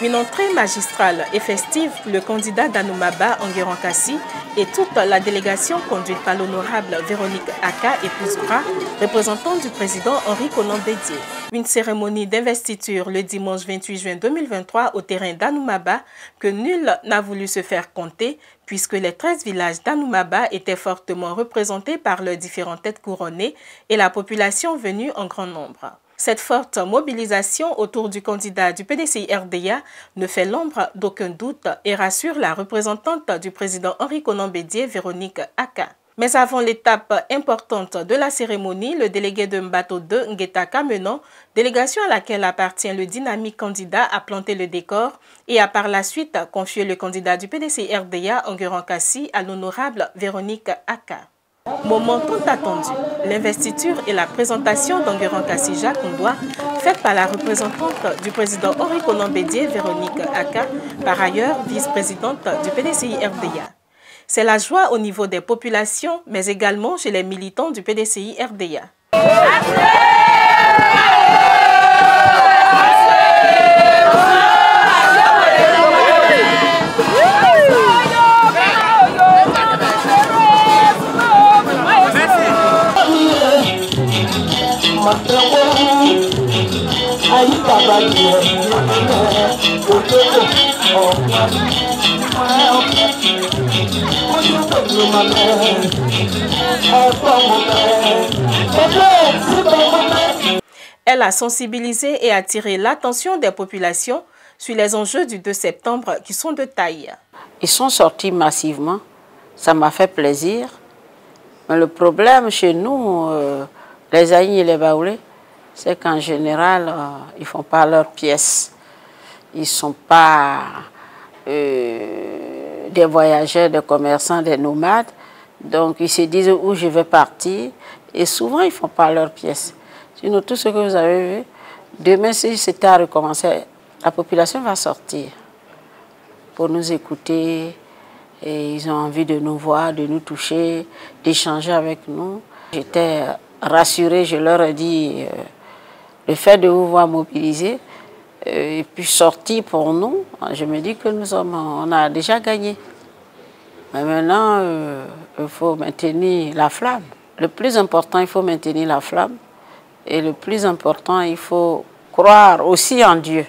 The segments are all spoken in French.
Une entrée magistrale et festive pour le candidat d'Anoumaba Enguerrand Kassi et toute la délégation conduite par l'honorable Véronique Aka Épousera, représentant du président Henri Konan Bédié. Une cérémonie d'investiture le dimanche 28 juin 2023 au terrain d'Anoumaba que nul n'a voulu se faire compter puisque les 13 villages d'Anoumaba étaient fortement représentés par leurs différentes têtes couronnées et la population venue en grand nombre. Cette forte mobilisation autour du candidat du PDCI-RDA ne fait l'ombre d'aucun doute et rassure la représentante du président Henri Konan Bédié, Véronique Aka. Mais avant l'étape importante de la cérémonie, le délégué de Mbato 2, Ngueta Kamenan, délégation à laquelle appartient le dynamique candidat, a planté le décor et a par la suite confié le candidat du PDCI-RDA, Enguerrand Kassi, à l'honorable Véronique Aka. Moment tant attendu, l'investiture et la présentation d'Enguerrand Kassi Jacques Ndoua, faite par la représentante du président Henri Konan Bédié, Véronique Aka, par ailleurs vice-présidente du PDCI-RDA. C'est la joie au niveau des populations, mais également chez les militants du PDCI-RDA. Elle a sensibilisé et attiré l'attention des populations sur les enjeux du 2 septembre qui sont de taille. Ils sont sortis massivement, ça m'a fait plaisir. Mais le problème chez nous, les Aïns et les Baoulés, c'est qu'en général, ils ne font pas leur pièce. Ils ne sont pas des voyageurs, des commerçants, des nomades. Donc ils se disent où je vais partir. Et souvent, ils ne font pas leur pièce. Sinon, tout ce que vous avez vu, demain, si c'était à recommencer, la population va sortir pour nous écouter. Et ils ont envie de nous voir, de nous toucher, d'échanger avec nous. J'étais rassurée, je leur ai dit, le fait de vous voir mobiliser et puis sortir pour nous, je me dis que on a déjà gagné. Mais maintenant, il faut maintenir la flamme. Le plus important, il faut maintenir la flamme. Et le plus important, il faut croire aussi en Dieu.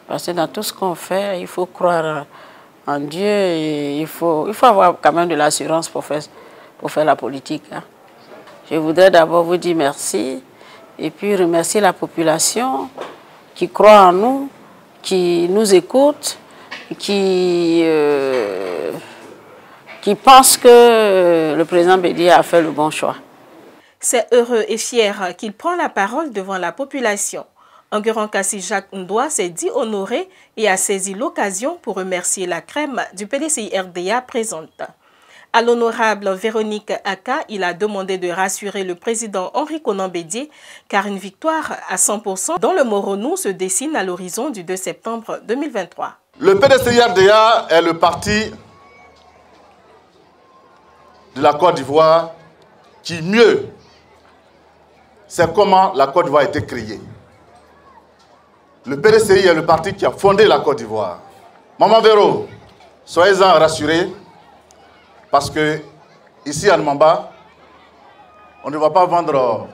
Parce que dans tout ce qu'on fait, il faut croire en Dieu et il faut avoir quand même de l'assurance pour faire la politique. Hein. Je voudrais d'abord vous dire merci et puis remercier la population qui croit en nous, qui nous écoute, qui pense que le président Bédié a fait le bon choix. C'est heureux et fier qu'il prend la parole devant la population. Enguerrand Kassi Jacques Ndoua s'est dit honoré et a saisi l'occasion pour remercier la crème du PDCI-RDA présente. À l'honorable Véronique Aka, il a demandé de rassurer le président Henri Konan Bédié car une victoire à 100% dans le Moronou se dessine à l'horizon du 2 septembre 2023. Le PDCI-RDA est le parti de la Côte d'Ivoire qui mieux sait comment la Côte d'Ivoire a été créée. Le PDCI est le parti qui a fondé la Côte d'Ivoire. Maman Véro, soyez-en rassurés, parce que ici à Anoumaba, on ne va pas vendre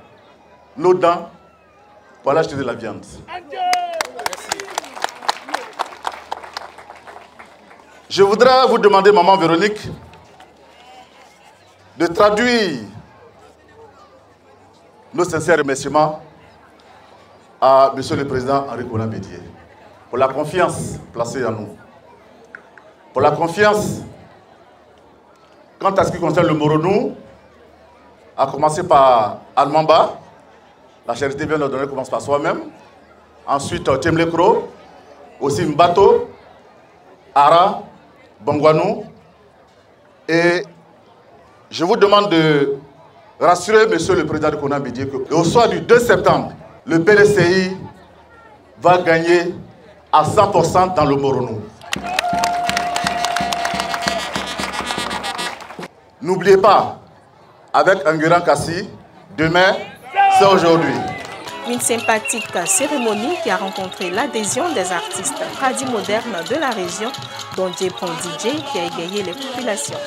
nos dents pour aller acheter de la viande. Je voudrais vous demander, maman Véronique, de traduire nos sincères remerciements à M. le Président Henri Konan Bédié pour la confiance placée en nous. Pour la confiance quant à ce qui concerne le Moronou, à commencer par Anoumaba, la charité bien ordonnée commence par soi-même. Ensuite, Temlekro, aussi Mbato, Ara, Bangwanou. Et je vous demande de rassurer M. le Président de Konan Bédié qu'au soir du 2 septembre, le PDCI va gagner à 100% dans le Moronou. N'oubliez pas, avec Enguerrand Kassi, demain, c'est aujourd'hui. Une sympathique cérémonie qui a rencontré l'adhésion des artistes tradimodernes de la région, dont J. DJ, qui a égayé les populations.